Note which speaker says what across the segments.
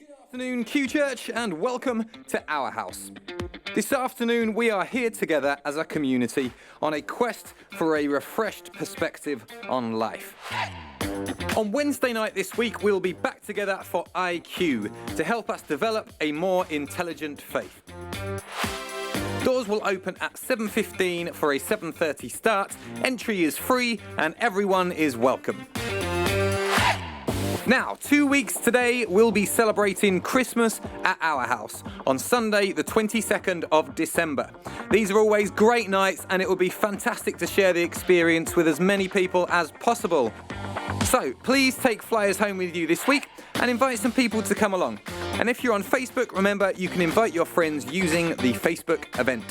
Speaker 1: Good afternoon, QChurch, and welcome to our house. This afternoon, we are here together as a community on a quest for a refreshed perspective on life. On Wednesday night this week, we'll be back together for IQ to help us develop a more intelligent faith. Doors will open at 7:15 for a 7:30 start. Entry is free and everyone is welcome. Now, 2 weeks today, we'll be celebrating Christmas at our house on Sunday, the 22nd of December. These are always great nights, and it will be fantastic to share the experience with as many people as possible. So, please take flyers home with you this week and invite some people to come along. And if you're on Facebook, remember you can invite your friends using the Facebook event.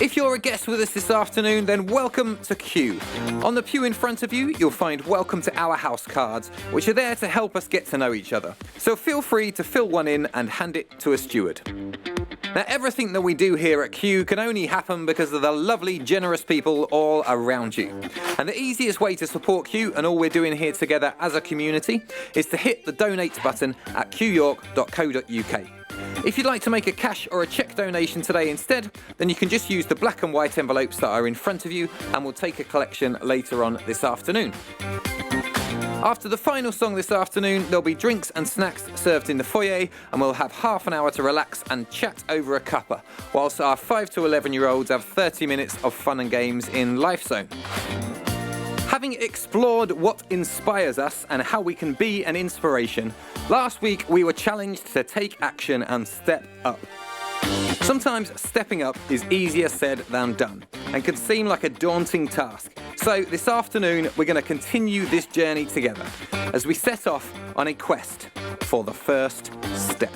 Speaker 1: If you're a guest with us this afternoon, then welcome to Q. On the pew in front of you, you'll find Welcome to Our House cards, which are there to help us get to know each other. So feel free to fill one in and hand it to a steward. Now, everything that we do here at Q can only happen because of the lovely, generous people all around you. And the easiest way to support Q and all we're doing here together as a community is to hit the donate button at qyork.co.uk. If you'd like to make a cash or a cheque donation today instead, then you can just use the black and white envelopes that are in front of you, and we'll take a collection later on this afternoon. After the final song this afternoon, there'll be drinks and snacks served in the foyer, and we'll have half an hour to relax and chat over a cuppa, whilst our 5 to 11-year-olds have 30 minutes of fun and games in Life Zone. Having explored what inspires us and how we can be an inspiration, last week we were challenged to take action and step up. Sometimes stepping up is easier said than done and can seem like a daunting task. So this afternoon we're going to continue this journey together as we set off on a quest for the first step.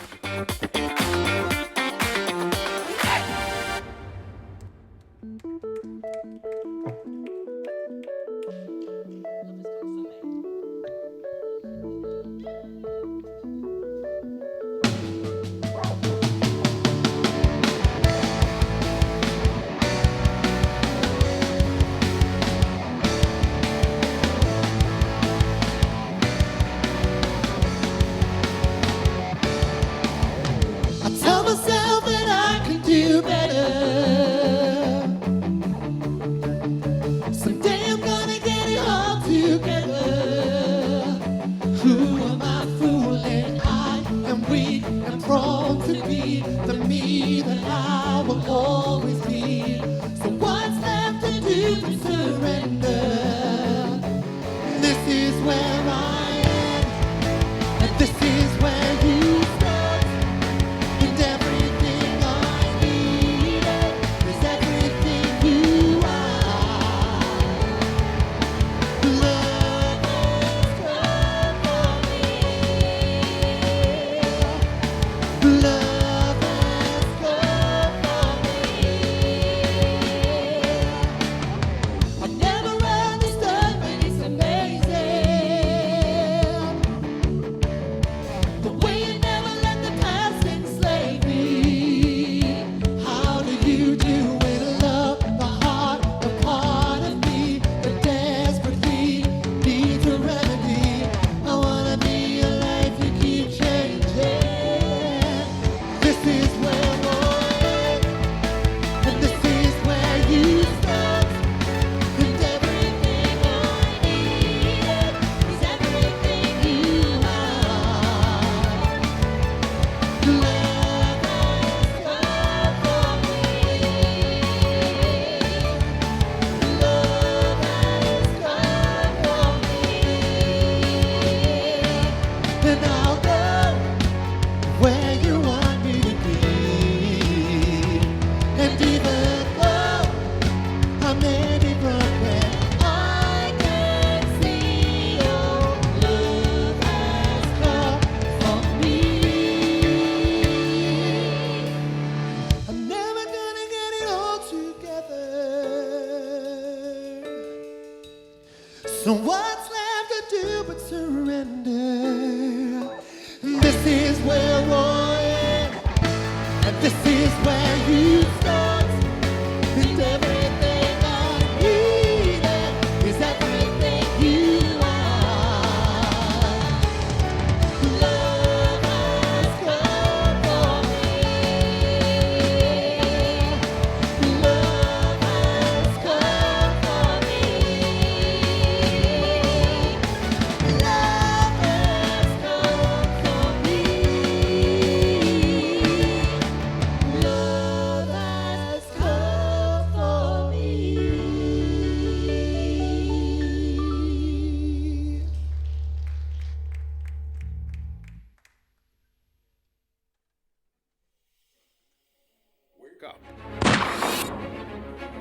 Speaker 2: So what's left to do but surrender? This is where I am, and this is where you start. And everything I need is everything you are.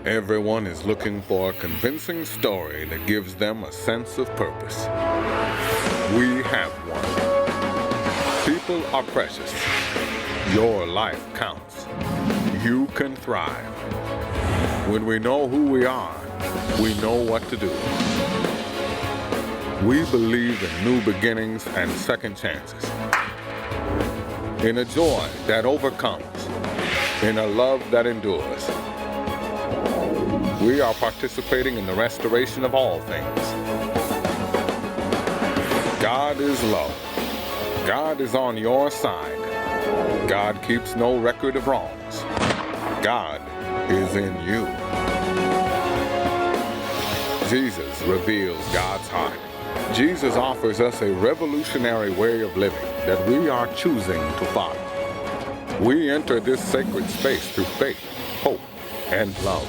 Speaker 3: Everyone is looking for a convincing story that gives them a sense of purpose. We have one. People are precious. Your life counts. You can thrive. When we know who we are, we know what to do. We believe in new beginnings and second chances. In a joy that overcomes. In a love that endures. We are participating in the restoration of all things. God is love. God is on your side. God keeps no record of wrongs. God is in you. Jesus reveals God's heart. Jesus offers us a revolutionary way of living that we are choosing to follow. We enter this sacred space through faith, hope, and love.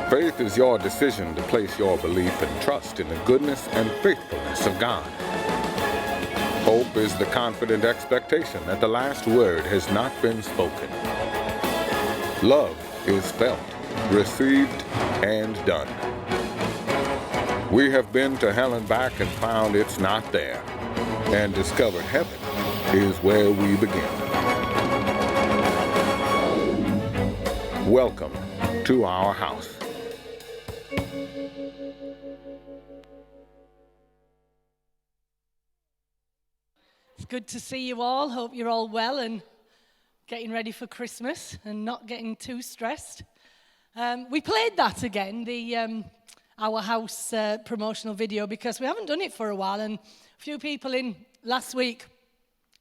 Speaker 3: Faith is your decision to place your belief and trust in the goodness and faithfulness of God. Hope is the confident expectation that the last word has not been spoken. Love is felt, received, and done. We have been to hell and back and found it's not there, and discovered heaven is where we begin. Welcome to our house.
Speaker 4: It's good to see you all. Hope you're all well and getting ready for Christmas and not getting too stressed. We played that again, the Our House promotional video, because we haven't done it for a while, and a few people in last week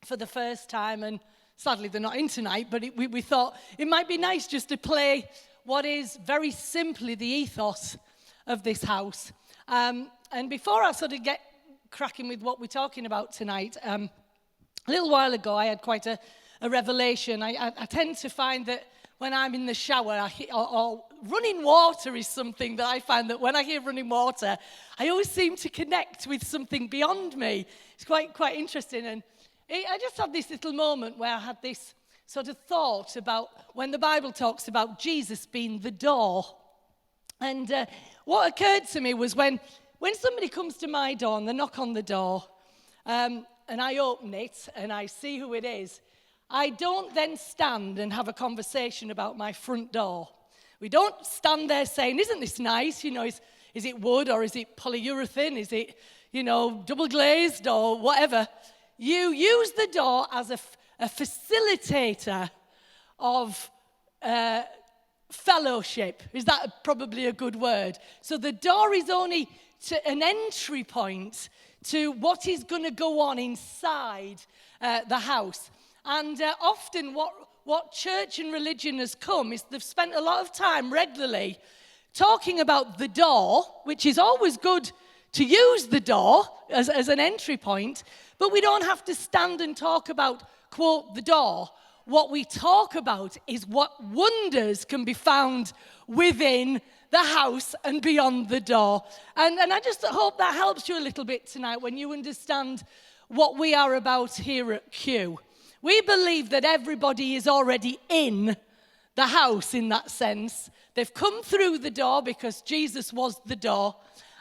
Speaker 4: for the first time, and sadly they're not in tonight, but we thought it might be nice just to play what is very simply the ethos of this house. And before I sort of get cracking with what we're talking about tonight, a little while ago I had quite a revelation. I tend to find that when I'm in the shower, or running water is something that I find that when I hear running water, I always seem to connect with something beyond me. It's quite interesting. And I just had this little moment where I had this sort of thought about when the Bible talks about Jesus being the door. And what occurred to me was when somebody comes to my door and they knock on the door, and I open it and I see who it is, I don't then stand and have a conversation about my front door. We don't stand there saying, isn't this nice? You know, is it wood or is it polyurethane? Is it, double glazed or whatever? You use the door as a facilitator of fellowship. Is that probably a good word? So the door is only an entry point to what is going to go on inside the house. And often what church and religion has come is they've spent a lot of time regularly talking about the door, which is always good to use the door as an entry point, but we don't have to stand and talk about, quote, the door. What we talk about is what wonders can be found within the house and beyond the door. And I just hope that helps you a little bit tonight when you understand what we are about here at Q. We believe that everybody is already in the house in that sense. They've come through the door because Jesus was the door.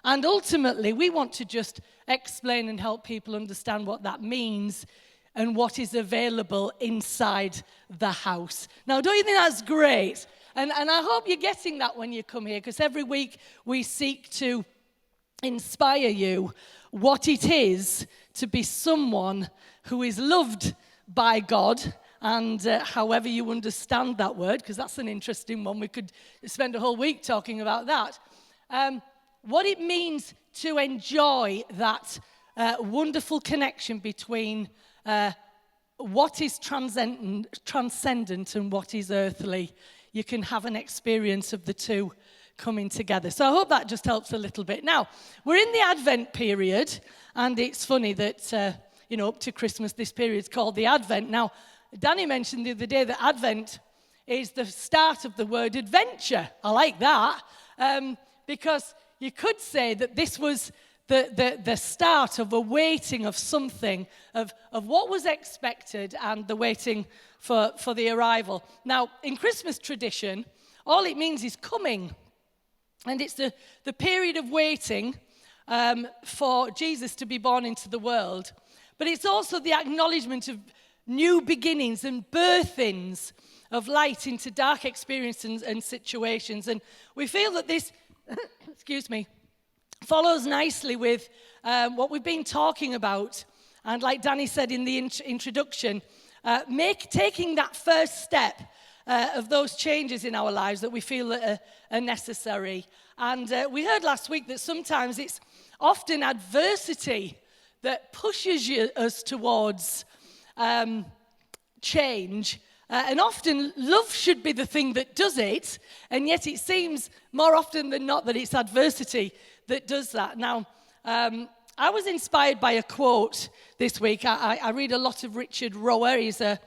Speaker 4: And ultimately, we want to just explain and help people understand what that means and what is available inside the house. Now, don't you think that's great? And I hope you're getting that when you come here, because every week we seek to inspire you what it is to be someone who is loved by God, and however you understand that word, because that's an interesting one. We could spend a whole week talking about that. What it means to enjoy that wonderful connection between what is transcendent and what is earthly. You can have an experience of the two coming together. So I hope that just helps a little bit. Now, we're in the Advent period, and it's funny that, up to Christmas, this period is called the Advent. Now, Danny mentioned the other day that Advent is the start of the word adventure. I like that, because you could say that this was the start of a waiting of something, of what was expected and the waiting for the arrival. Now, in Christmas tradition, All it means is coming. And it's the period of waiting for Jesus to be born into the world. But it's also the acknowledgement of new beginnings and birthings of light into dark experiences and situations. And we feel that this, follows nicely with what we've been talking about. And like Danny said in the introduction, taking that first step of those changes in our lives that we feel are necessary. And we heard last week that sometimes it's often adversity that pushes us towards change. And often love should be the thing that does it, and yet it seems more often than not that it's adversity that does that. Now, I was inspired by a quote this week. I read a lot of Richard Rohr. He's a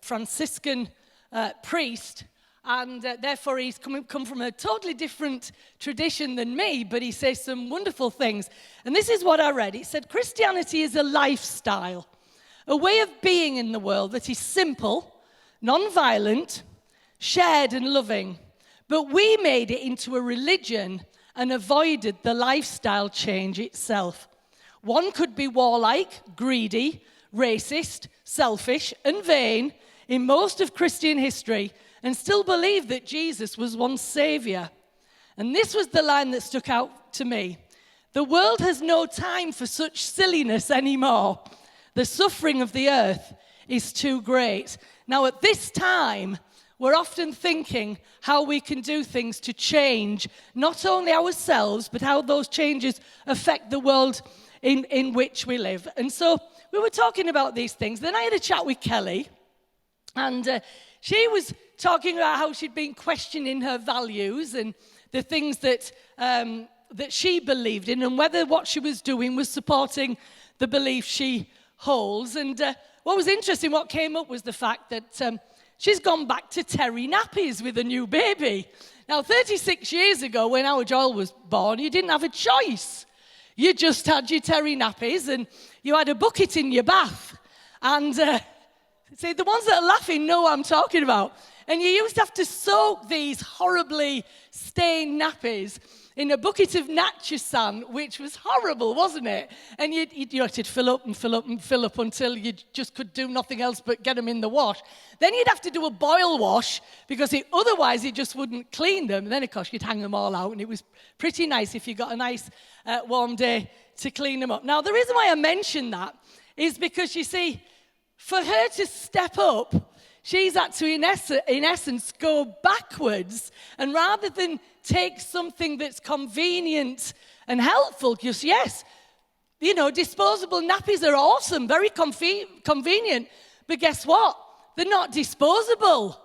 Speaker 4: Franciscan priest, and therefore he's come from a totally different tradition than me, but he says some wonderful things. And this is what I read. It said, Christianity is a lifestyle, a way of being in the world that is simple, non-violent, shared and loving. But we made it into a religion and avoided the lifestyle change itself. One could be warlike, greedy, racist, selfish and vain in most of Christian history and still believe that Jesus was one's saviour. And this was the line that stuck out to me. The world has no time for such silliness anymore. The suffering of the earth is too great. Now, at this time, we're often thinking how we can do things to change not only ourselves, but how those changes affect the world in which we live. And so we were talking about these things. Then I had a chat with Kelly, and she was talking about how she'd been questioning her values and the things that she believed in, and whether what she was doing was supporting the belief she holds. And what was interesting, what came up was the fact that she's gone back to terry nappies with a new baby. Now, 36 years ago, when our Joel was born, you didn't have a choice. You just had your terry nappies and you had a bucket in your bath. And see, the ones that are laughing know what I'm talking about. And you used to have to soak these horribly stained nappies in a bucket of Natchasan, which was horrible, wasn't it? And you had to fill up and fill up and fill up until you just could do nothing else but get them in the wash. Then you'd have to do a boil wash because otherwise it just wouldn't clean them. And then, of course, you'd hang them all out, and it was pretty nice if you got a nice warm day to clean them up. Now, the reason why I mention that is because, you see, for her to step up, she's had to, in essence, go backwards. And rather than take something that's convenient and helpful, because yes, you know, disposable nappies are awesome, very convenient. But guess what? They're not disposable.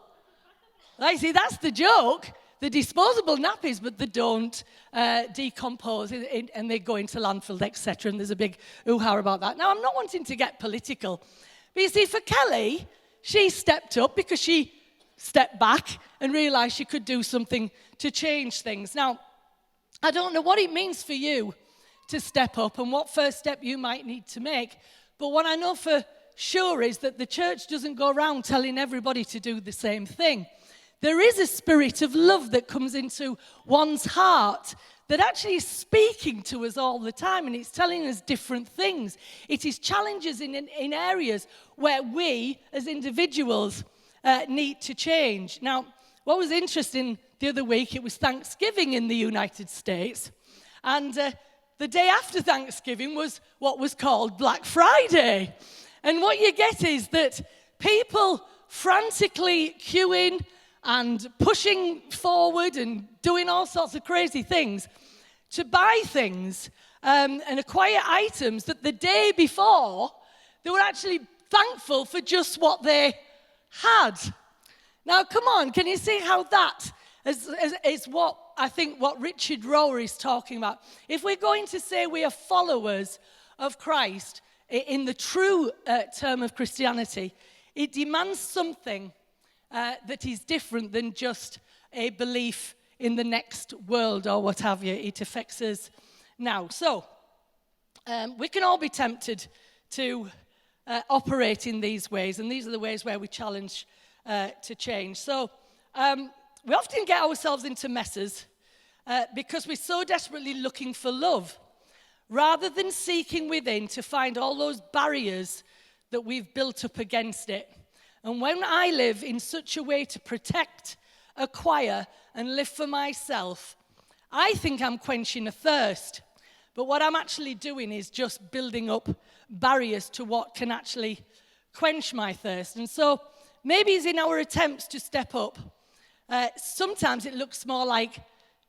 Speaker 4: Like, see, that's the joke. They're disposable nappies, but they don't decompose, and they go into landfill, etc. And there's a big hoo-ha about that. Now, I'm not wanting to get political. But you see, for Kelly, she stepped up because she stepped back and realized she could do something to change things. Now, I don't know what it means for you to step up and what first step you might need to make. But what I know for sure is that the church doesn't go around telling everybody to do the same thing. There is a spirit of love that comes into one's heart that actually is speaking to us all the time, and it's telling us different things. It is challenges in areas where we, as individuals, need to change. Now, what was interesting the other week, it was Thanksgiving in the United States, and the day after Thanksgiving was what was called Black Friday. And what you get is that people frantically queuing and pushing forward and doing all sorts of crazy things to buy things and acquire items that the day before they were actually thankful for just what they had. Now, come on, can you see how that is what I think what Richard Rohr is talking about? If we're going to say we are followers of Christ in the true term of Christianity, it demands something that is different than just a belief in the next world or what have you. It affects us now. So, we can all be tempted to operate in these ways, and these are the ways where we challenge to change. So, we often get ourselves into messes because we're so desperately looking for love, rather than seeking within to find all those barriers that we've built up against it. And when I live in such a way to protect, acquire, and live for myself, I think I'm quenching a thirst. But what I'm actually doing is just building up barriers to what can actually quench my thirst. And so maybe it's in our attempts to step up. Sometimes it looks more like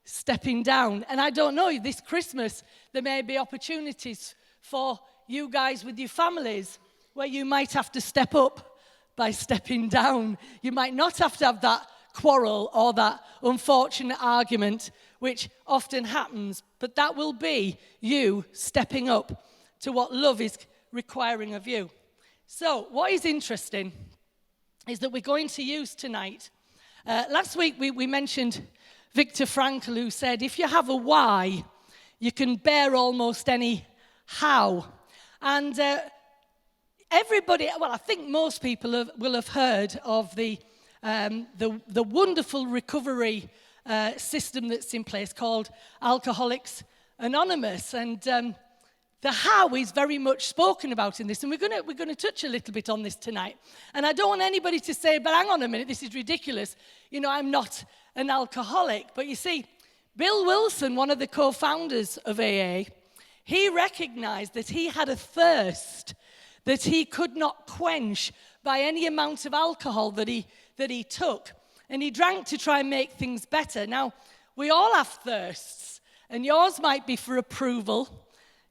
Speaker 4: stepping down. And I don't know, this Christmas, there may be opportunities for you guys with your families where you might have to step up by stepping down. You might not have to have that quarrel or that unfortunate argument, which often happens, but that will be you stepping up to what love is requiring of you. So what is interesting is that we're going to use tonight. Last week we mentioned Viktor Frankl, who said, if you have a why, you can bear almost any how. And everybody, well, I think most people will have heard of the wonderful recovery system that's in place called Alcoholics Anonymous. And the how is very much spoken about in this, and we're going to touch a little bit on this tonight. And I don't want anybody to say, but hang on a minute, this is ridiculous. You know, I'm not an alcoholic. But you see, Bill Wilson, one of the co-founders of AA, he recognized that he had a thirst that he could not quench by any amount of alcohol that he took. And he drank to try and make things better. Now, we all have thirsts, and yours might be for approval,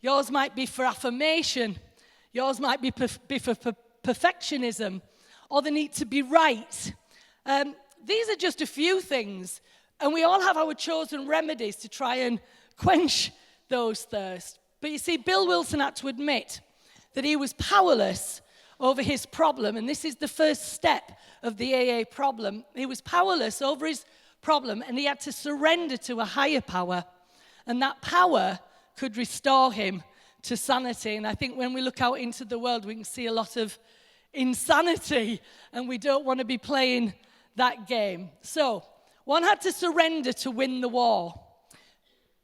Speaker 4: yours might be for affirmation, yours might be for perfectionism, or the need to be right. These are just a few things, and we all have our chosen remedies to try and quench those thirsts. But you see, Bill Wilson had to admit that he was powerless over his problem, and this is the first step of the AA problem. He was powerless over his problem, and he had to surrender to a higher power, and that power could restore him to sanity. And I think when we look out into the world, we can see a lot of insanity, and we don't want to be playing that game. So one had to surrender to win the war,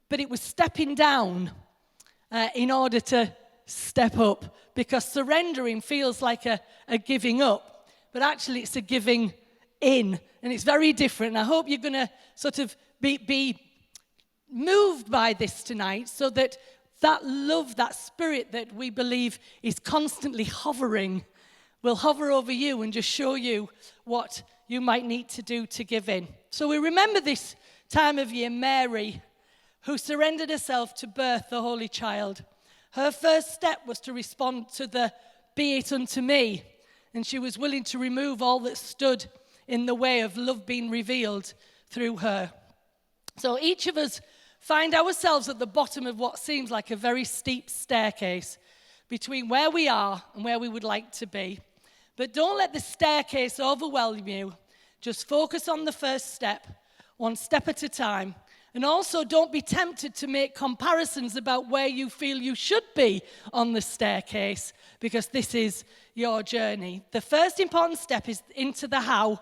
Speaker 4: but it was stepping down in order to step up, because surrendering feels like a giving up, but actually it's a giving in, and it's very different. And I hope you're going to sort of be moved by this tonight, so that love, that spirit that we believe is constantly hovering, will hover over you and just show you what you might need to do to give in. So we remember this time of year, Mary, who surrendered herself to birth the Holy Child. Her first step was to respond to the "be it unto me," and she was willing to remove all that stood in the way of love being revealed through her. So each of us find ourselves at the bottom of what seems like a very steep staircase between where we are and where we would like to be. But don't let the staircase overwhelm you. Just focus on the first step, one step at a time. And also don't be tempted to make comparisons about where you feel you should be on the staircase, because this is your journey. The first important step is into the how,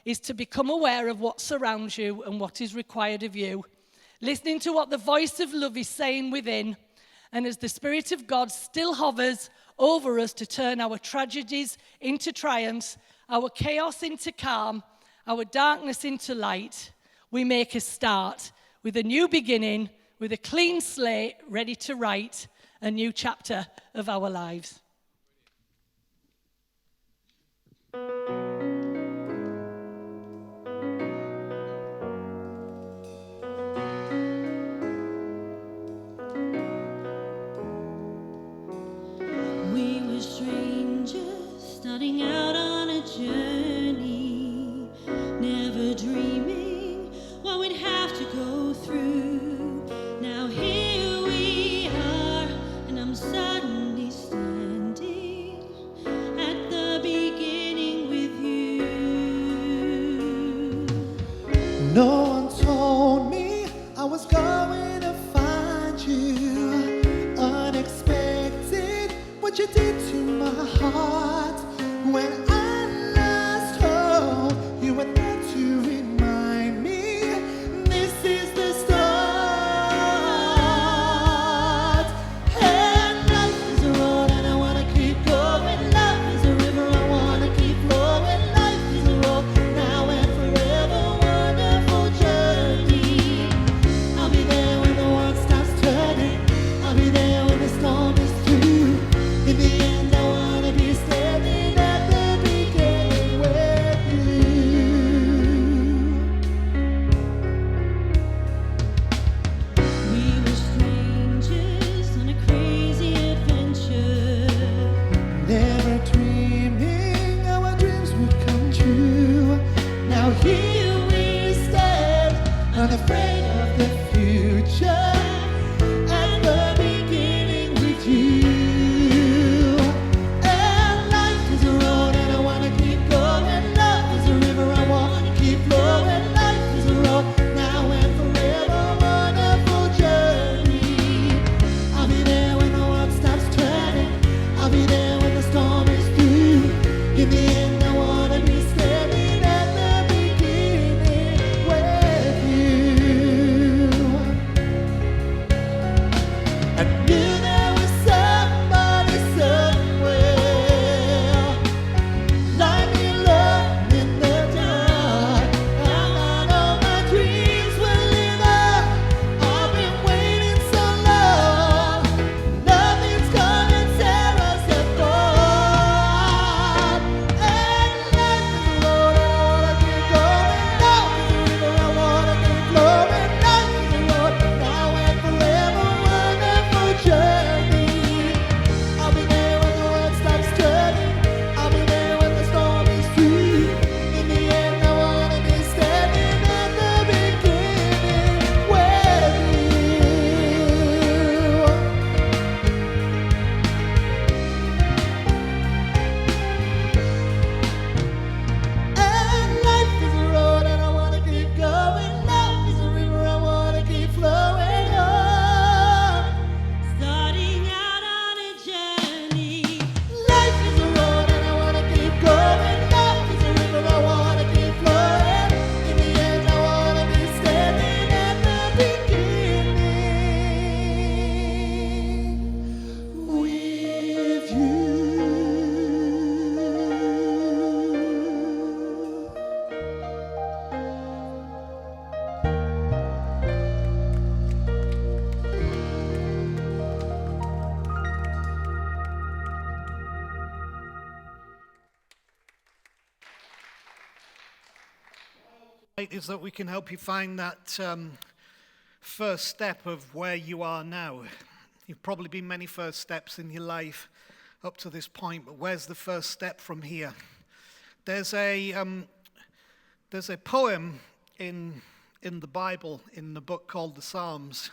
Speaker 4: is to become aware of what surrounds you and what is required of you. Listening to what the voice of love is saying within, and as the Spirit of God still hovers over us to turn our tragedies into triumphs, our chaos into calm, our darkness into light, we make a start with a new beginning, with a clean slate, ready to write a new chapter of our lives.
Speaker 5: We were strangers starting out on a journey, never dreaming what we'd have to go through. Now here we are, and I'm suddenly standing at the beginning with you.
Speaker 2: No one told me I was going to find you. Unexpected, what you did to my heart. When I last hope, you were there to remind me
Speaker 6: is that we can help you find that first step of where you are now. You've probably been many first steps in your life up to this point, but where's the first step from here? There's a poem in the Bible, in the book called the Psalms,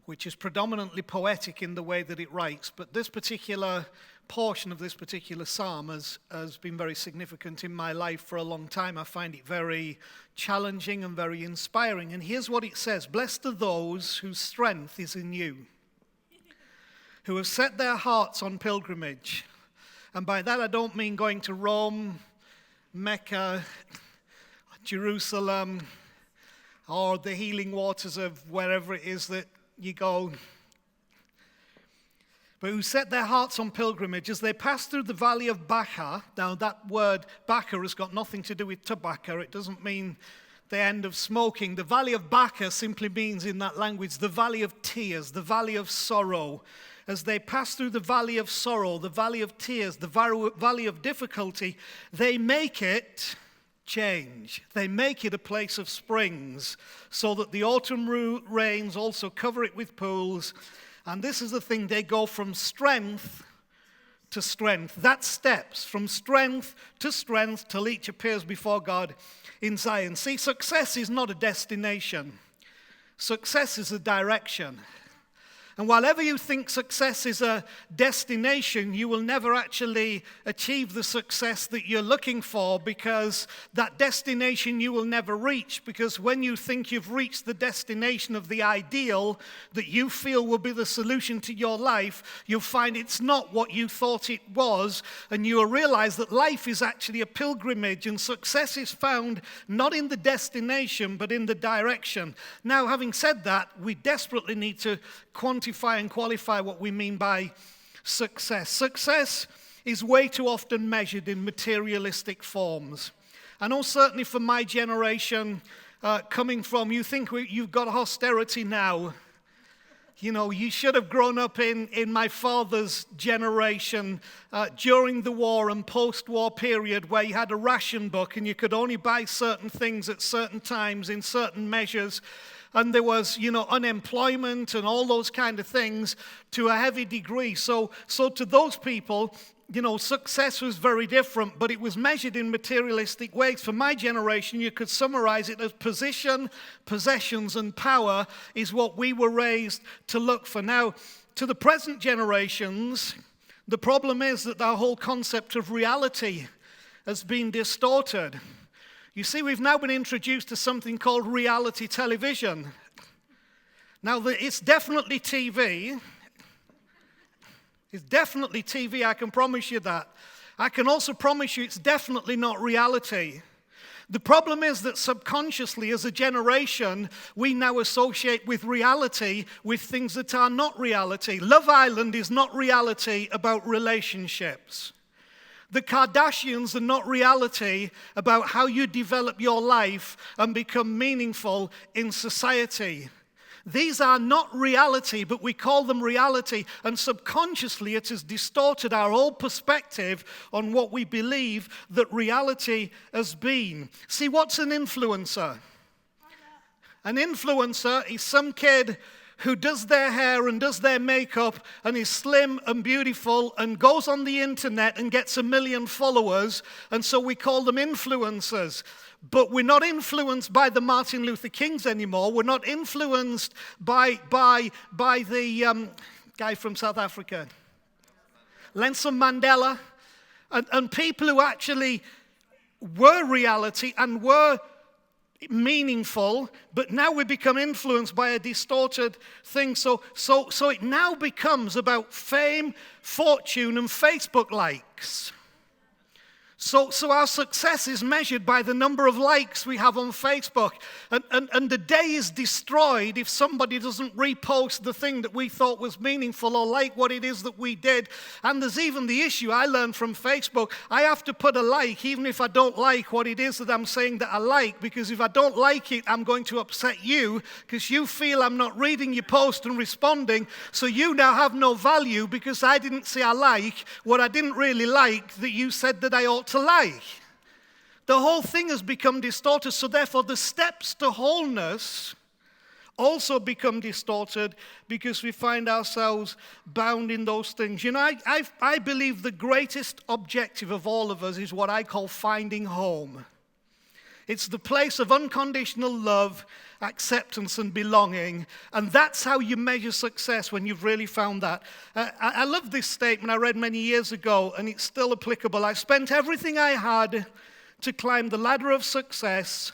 Speaker 6: which is predominantly poetic in the way that it writes, but this particular portion of this particular psalm has been very significant in my life for a long time. I find it very challenging and very inspiring. And here's what it says: "Blessed are those whose strength is in you, who have set their hearts on pilgrimage." And by that I don't mean going to Rome, Mecca, Jerusalem, or the healing waters of wherever it is that you go, but who set their hearts on pilgrimage as they pass through the valley of Baca. Now that word Baca has got nothing to do with tobacco. It doesn't mean the end of smoking. The valley of Baca simply means in that language the valley of tears, the valley of sorrow. As they pass through the valley of sorrow, the valley of tears, the valley of difficulty, they make it change. They make it a place of springs, so that the autumn rains also cover it with pools. And this is the thing, they go from strength to strength. That steps from strength to strength till each appears before God in Zion. See, success is not a destination. Success is a direction. And whilever you think success is a destination, you will never actually achieve the success that you're looking for, because that destination you will never reach. Because when you think you've reached the destination of the ideal that you feel will be the solution to your life, you'll find it's not what you thought it was, and you will realize that life is actually a pilgrimage, and success is found not in the destination but in the direction. Now, having said that, we desperately need to quantify and qualify what we mean by success. Success is way too often measured in materialistic forms. I know certainly for my generation, coming from, you think you've got austerity now. You know, you should have grown up in my father's generation during the war and post-war period, where you had a ration book and you could only buy certain things at certain times in certain measures. And there was, unemployment and all those kind of things to a heavy degree. So to those people, success was very different, but it was measured in materialistic ways. For my generation, you could summarize it as position, possessions, and power is what we were raised to look for. Now, to the present generations, the problem is that our whole concept of reality has been distorted. You see, we've now been introduced to something called reality television. Now, it's definitely TV. It's definitely TV, I can promise you that. I can also promise you it's definitely not reality. The problem is that subconsciously, as a generation, we now associate with reality with things that are not reality. Love Island is not reality about relationships. The Kardashians are not reality about how you develop your life and become meaningful in society. These are not reality, but we call them reality, and subconsciously it has distorted our whole perspective on what we believe that reality has been. See, what's an influencer? An influencer is some kid who does their hair and does their makeup and is slim and beautiful and goes on the internet and gets 1 million followers, and so we call them influencers. But we're not influenced by the Martin Luther Kings anymore. We're not influenced by the guy from South Africa, Nelson Mandela, and people who actually were reality and were meaningful, but now we become influenced by a distorted thing. So it now becomes about fame, fortune, and Facebook likes. So our success is measured by the number of likes we have on Facebook. And the day is destroyed if somebody doesn't repost the thing that we thought was meaningful or like what it is that we did. And there's even the issue I learned from Facebook. I have to put a like even if I don't like what it is that I'm saying that I like, because if I don't like it, I'm going to upset you because you feel I'm not reading your post and responding. So you now have no value because I didn't say I like what I didn't really like that you said that I ought to like. the whole thing has become distorted. So therefore, the steps to wholeness also become distorted because we find ourselves bound in those things. You know, I believe the greatest objective of all of us is what I call finding home. It's the place of unconditional love, acceptance, and belonging. And that's how you measure success, when you've really found that. I love this statement I read many years ago, and it's still applicable. I spent everything I had to climb the ladder of success,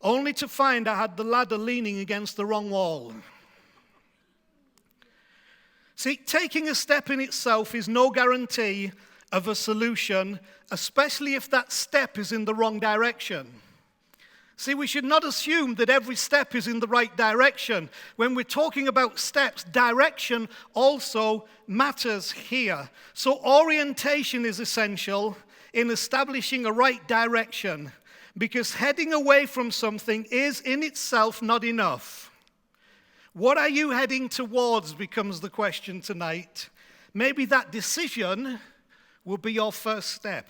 Speaker 6: only to find I had the ladder leaning against the wrong wall. See, taking a step in itself is no guarantee of a solution, especially if that step is in the wrong direction. See, we should not assume that every step is in the right direction. When we're talking about steps, direction also matters here. So orientation is essential in establishing a right direction, because heading away from something is in itself not enough. What are you heading towards becomes the question tonight. Maybe that decision will be your first step.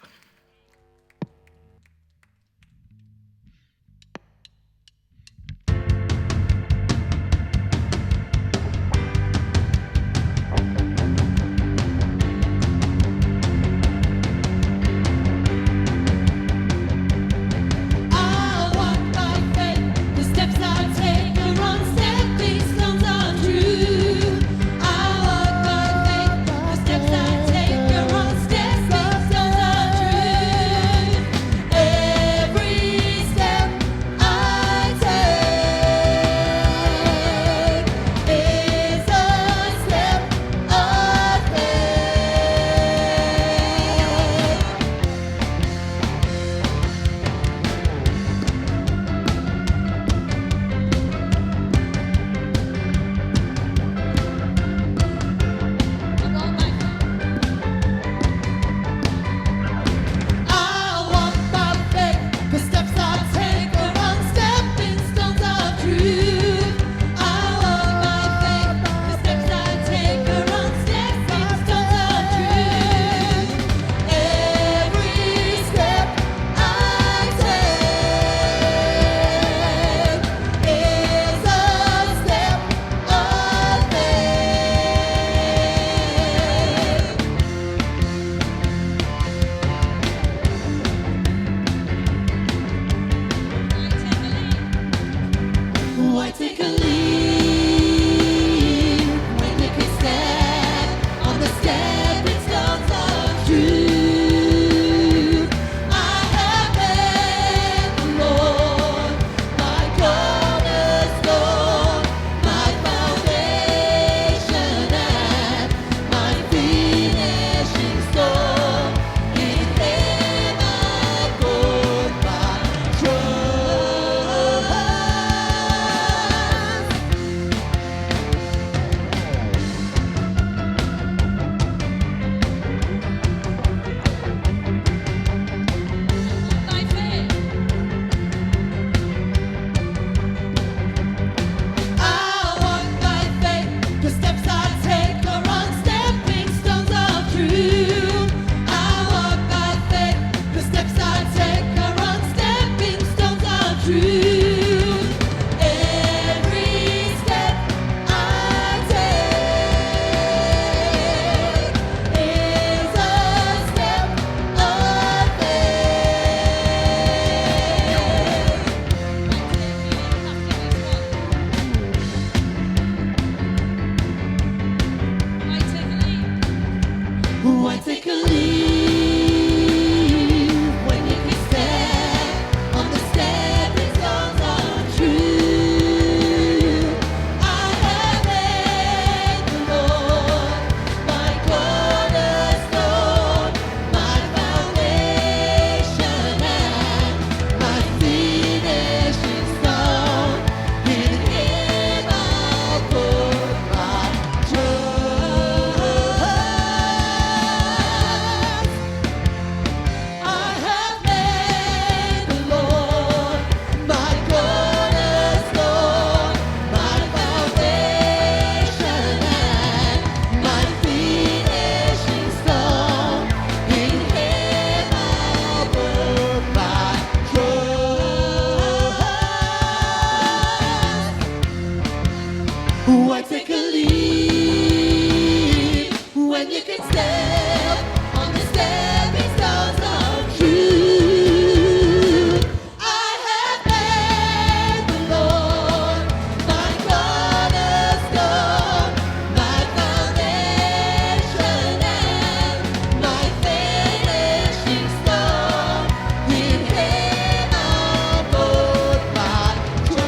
Speaker 2: then you can step on the stepping stones of truth. I have made the Lord my cornerstone, my foundation and my finishing stone. In Him I'll put my trust.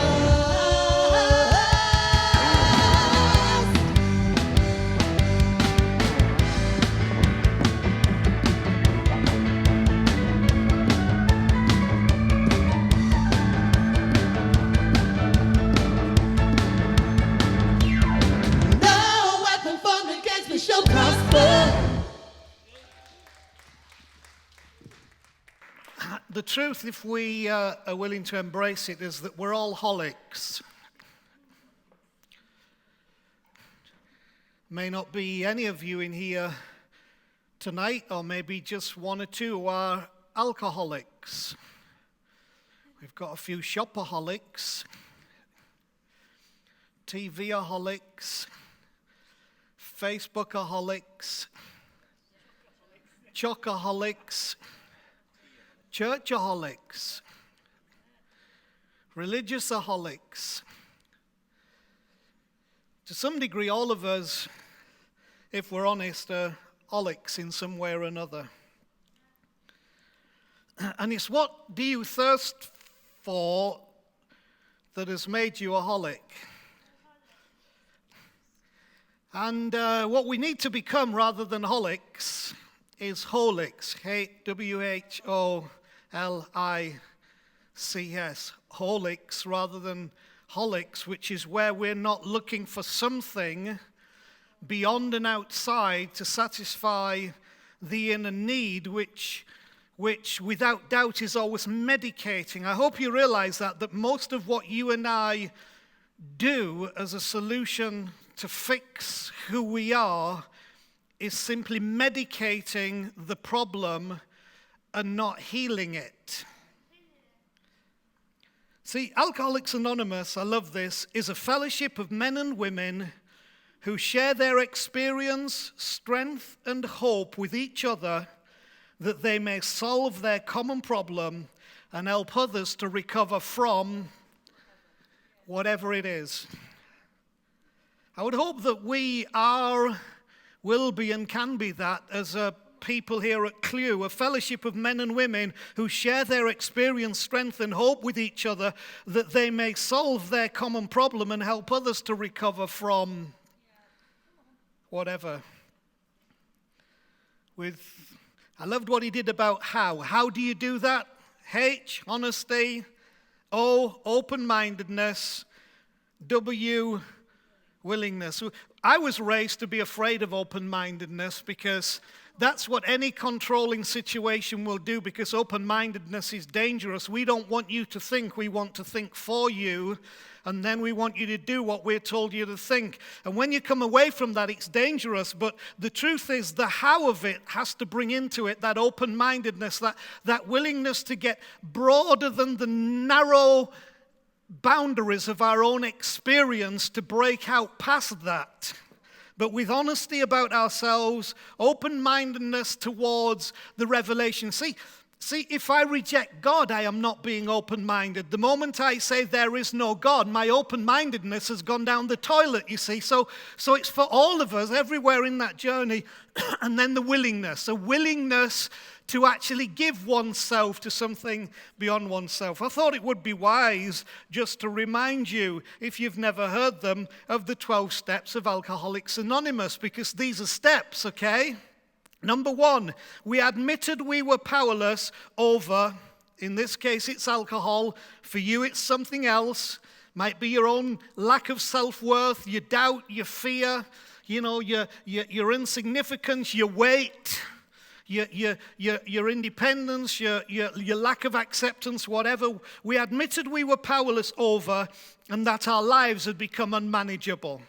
Speaker 2: No weapon formed against me shall prosper.
Speaker 6: The truth, if we are willing to embrace it, is that we're all holics. May not be any of you in here tonight, or maybe just one or two who are alcoholics. We've got a few shopaholics, TVaholics, Facebookaholics, chocoholics, churchaholics, religiousaholics. To some degree, all of us, if we're honest, are holics in some way or another. And it's what do you thirst for that has made you a holic. And what we need to become rather than holics is holics, H-W-H-O-L-I-C-S, holics rather than holics, which is where we're not looking for something beyond and outside to satisfy the inner need, which without doubt is always medicating. I hope you realize that most of what you and I do as a solution to fix who we are is simply medicating the problem and not healing it. See, Alcoholics Anonymous, I love this, is a fellowship of men and women who share their experience, strength, and hope with each other that they may solve their common problem and help others to recover from whatever it is. I would hope that we are, will be, and can be that as a people here at Q, a fellowship of men and women who share their experience, strength, and hope with each other that they may solve their common problem and help others to recover from whatever. I loved what he did about how. How do you do that? H, honesty. O, open-mindedness. W, willingness. I was raised to be afraid of open-mindedness because that's what any controlling situation will do, because open-mindedness is dangerous. We don't want you to think, we want to think for you, and then we want you to do what we're told you to think. And when you come away from that, it's dangerous, but the truth is the how of it has to bring into it that open-mindedness, that willingness to get broader than the narrow boundaries of our own experience, to break out past that. But with honesty about ourselves, open-mindedness towards the revelation. See, if I reject God, I am not being open-minded. The moment I say there is no God, my open-mindedness has gone down the toilet, you see. So it's for all of us, everywhere in that journey. And then the willingness, a willingness to actually give oneself to something beyond oneself. I thought it would be wise just to remind you, if you've never heard them, of the 12 steps of Alcoholics Anonymous, because these are steps, okay? Number 1, we admitted we were powerless over, in this case it's alcohol, for you it's something else, might be your own lack of self-worth, your doubt, your fear, your insignificance, your weight, your independence, your lack of acceptance, whatever. We admitted we were powerless over and that our lives had become unmanageable.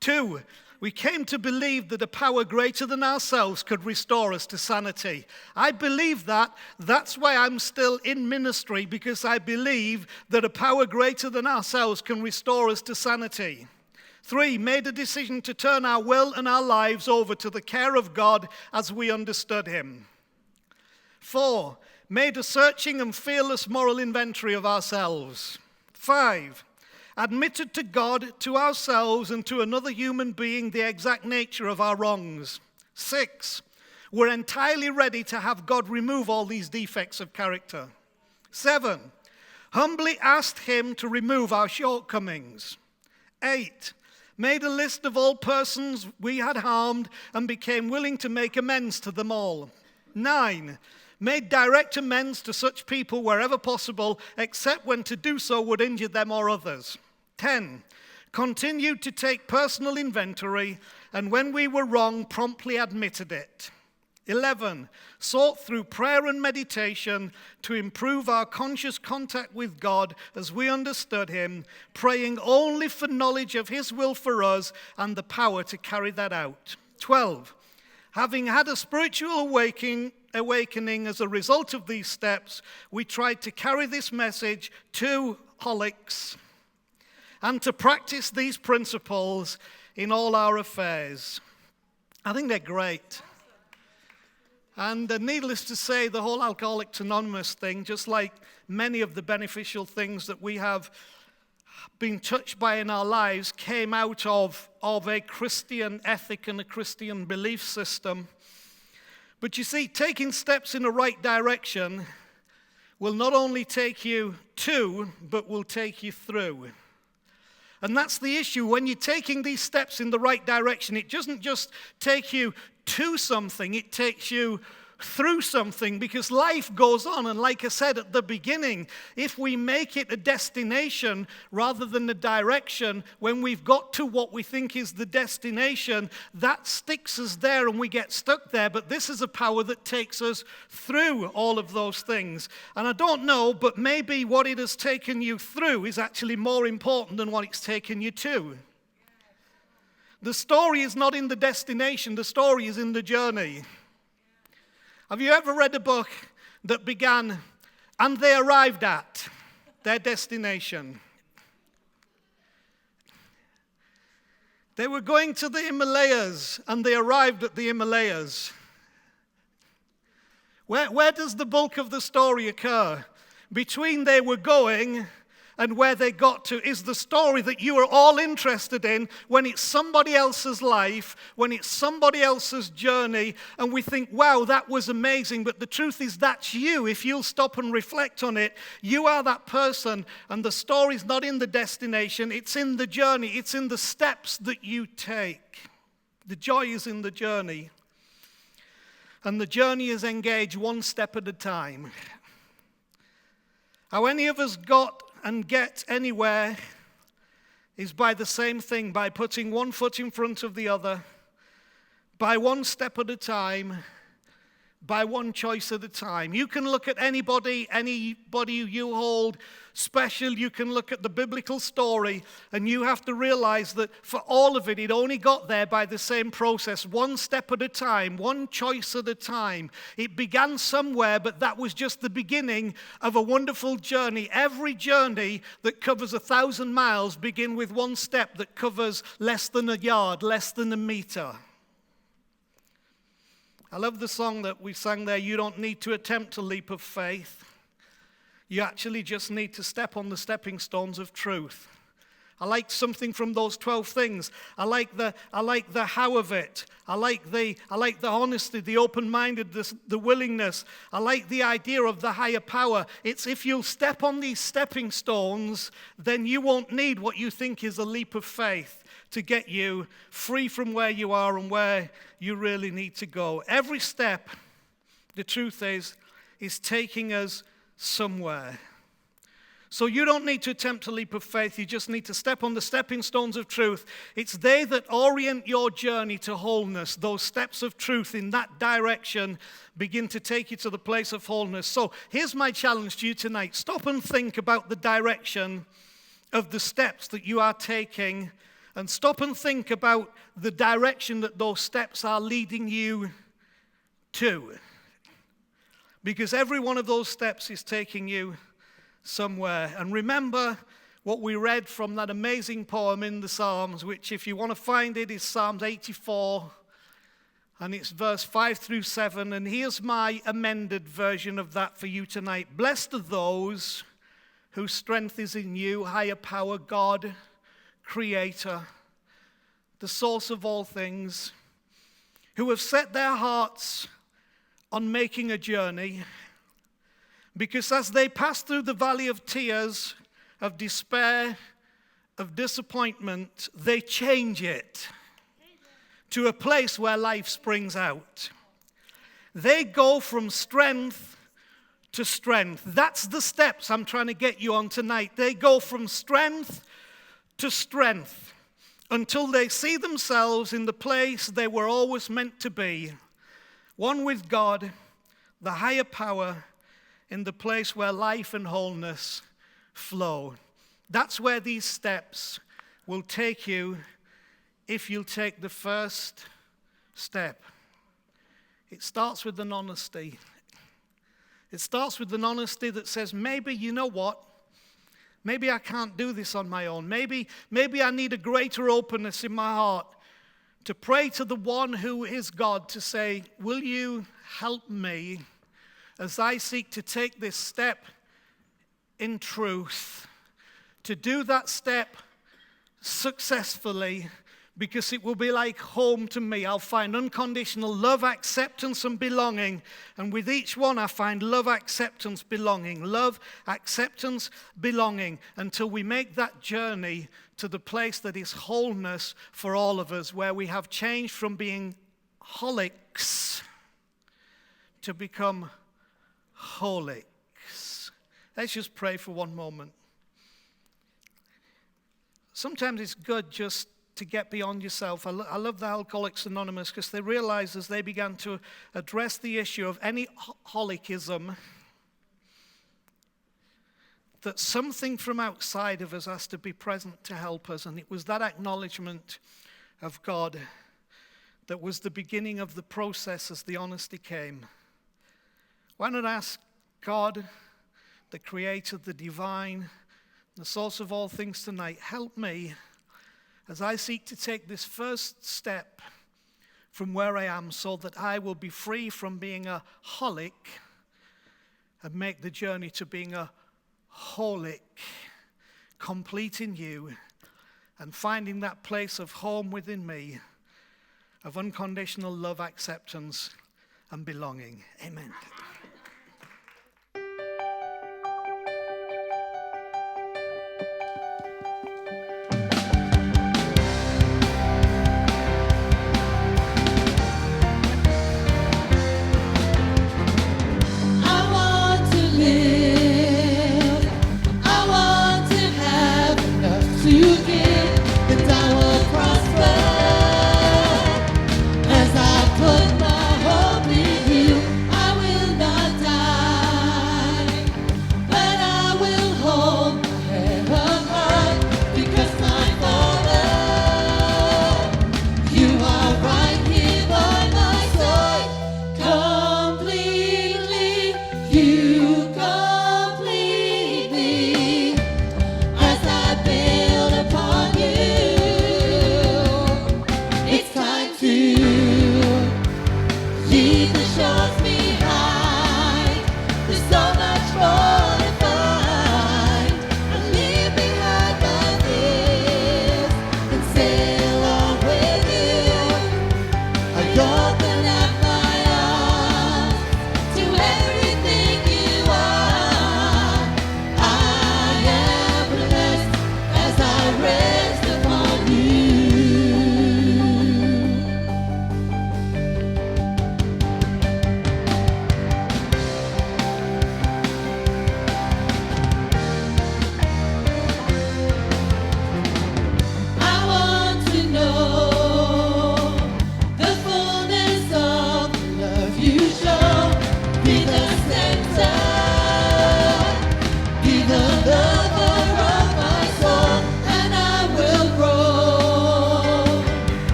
Speaker 6: 2, we came to believe that a power greater than ourselves could restore us to sanity. I believe that. That's why I'm still in ministry, because I believe that a power greater than ourselves can restore us to sanity. 3, made a decision to turn our will and our lives over to the care of God as we understood him. 4, made a searching and fearless moral inventory of ourselves. 5, admitted to God, to ourselves, and to another human being the exact nature of our wrongs. 6, we're entirely ready to have God remove all these defects of character. 7, humbly asked him to remove our shortcomings. 8, made a list of all persons we had harmed and became willing to make amends to them all. 9, made direct amends to such people wherever possible, except when to do so would injure them or others. 10, continued to take personal inventory, and when we were wrong, promptly admitted it. 11, sought through prayer and meditation to improve our conscious contact with God as we understood him, praying only for knowledge of his will for us and the power to carry that out. 12, having had a spiritual awakening as a result of these steps, we tried to carry this message to holics and to practice these principles in all our affairs. I think they're great. And needless to say, the whole Alcoholics Anonymous thing, just like many of the beneficial things that we have been touched by in our lives, came out of a Christian ethic and a Christian belief system. But you see, taking steps in the right direction will not only take you to, but will take you through. And that's the issue. When you're taking these steps in the right direction, it doesn't just take you to something, it takes you through something, because life goes on. And like I said at the beginning, if we make it a destination rather than a direction, when we've got to what we think is the destination, that sticks us there and we get stuck there. But this is a power that takes us through all of those things. And I don't know, but maybe what it has taken you through is actually more important than what it's taken you to. The story is not in the destination, the story is in the journey. Have you ever read a book that began, and they arrived at their destination? They were going to the Himalayas, and they arrived at the Himalayas. Where does the bulk of the story occur? Between they were going and where they got to is the story that you are all interested in when it's somebody else's life, when it's somebody else's journey, and we think, wow, that was amazing. But the truth is, that's you. If you'll stop and reflect on it, you are that person, and the story's not in the destination, it's in the journey, it's in the steps that you take. The joy is in the journey, and the journey is engaged one step at a time. How any of us got and get anywhere is by the same thing, by putting one foot in front of the other, by one step at a time, by one choice at a time. You can look at anybody you hold special, you can look at the biblical story, and you have to realize that for all of it, it only got there by the same process, one step at a time, one choice at a time. It began somewhere, but that was just the beginning of a wonderful journey. Every journey that covers 1,000 miles begins with one step that covers less than a yard, less than a meter. I love the song that we sang there, you don't need to attempt a leap of faith. You actually just need to step on the stepping stones of truth. I like something from those 12 things. I like the how of it. I like the honesty, the open-mindedness, the willingness. I like the idea of the higher power. It's if you'll step on these stepping stones, then you won't need what you think is a leap of faith to get you free from where you are and where you really need to go. Every step, the truth is taking us somewhere. So you don't need to attempt a leap of faith. You just need to step on the stepping stones of truth. It's they that orient your journey to wholeness. Those steps of truth in that direction begin to take you to the place of wholeness. So here's my challenge to you tonight. Stop and think about the direction of the steps that you are taking, and stop and think about the direction that those steps are leading you to. Because every one of those steps is taking you somewhere. And remember, what we read from that amazing poem in the Psalms, which if you want to find it is Psalms 84, and it's verse 5 through 7. And here's my amended version of that for you tonight. Blessed are those whose strength is in you, higher power, God, Creator, the source of all things, who have set their hearts on making a journey, because as they pass through the valley of tears, of despair, of disappointment, they change it to a place where life springs out. They go from strength to strength. That's the steps I'm trying to get you on tonight. They go from strength to strength until they see themselves in the place they were always meant to be, one with God, the higher power, in the place where life and wholeness flow. That's where these steps will take you if you'll take the first step. It starts with an honesty. It starts with an honesty that says, maybe, you know what? Maybe I can't do this on my own. Maybe I need a greater openness in my heart to pray to the one who is God, to say, will you help me as I seek to take this step in truth, to do that step successfully, because it will be like home to me. I'll find unconditional love, acceptance, and belonging. And with each one, I find love, acceptance, belonging. Love, acceptance, belonging. Until we make that journey to the place that is wholeness for all of us, where we have changed from being holics to become holics. Let's just pray for one moment. Sometimes it's good just to get beyond yourself. I love the Alcoholics Anonymous, because they realized as they began to address the issue of any holicism that something from outside of us has to be present to help us. And it was that acknowledgement of God that was the beginning of the process as the honesty came. Why not ask God, the Creator, the Divine, the source of all things tonight, help me as I seek to take this first step from where I am, so that I will be free from being a holic and make the journey to being a holic, complete in you, and finding that place of home within me, of unconditional love, acceptance, and belonging. Amen.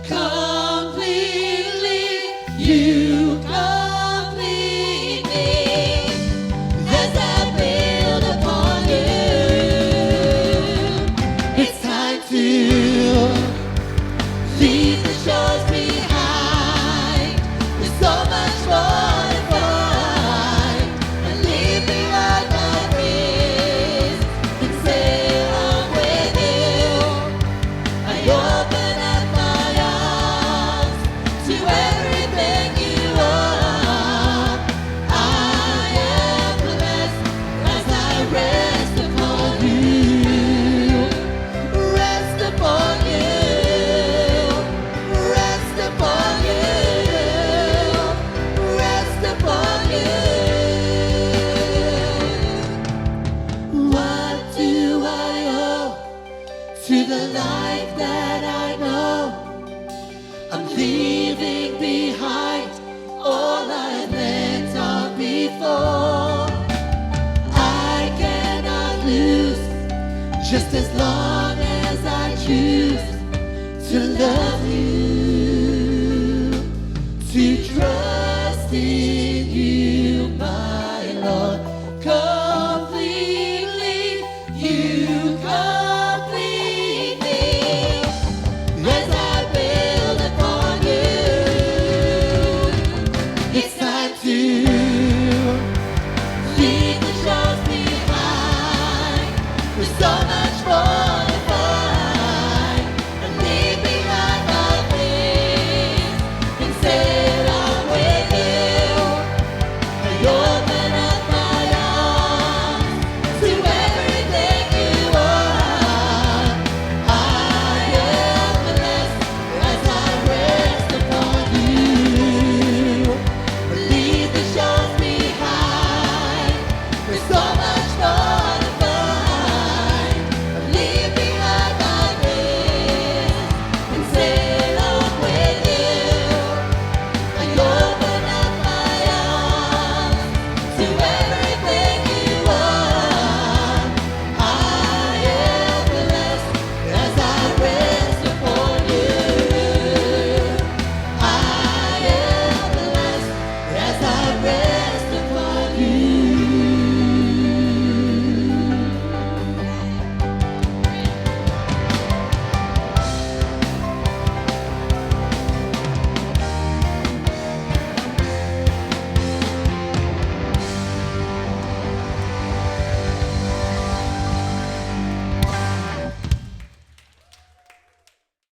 Speaker 2: Come just as long as I choose to love you, to trust in you, my Lord, completely, you complete me. As I build upon you, it's time to leave the shores behind. There's so much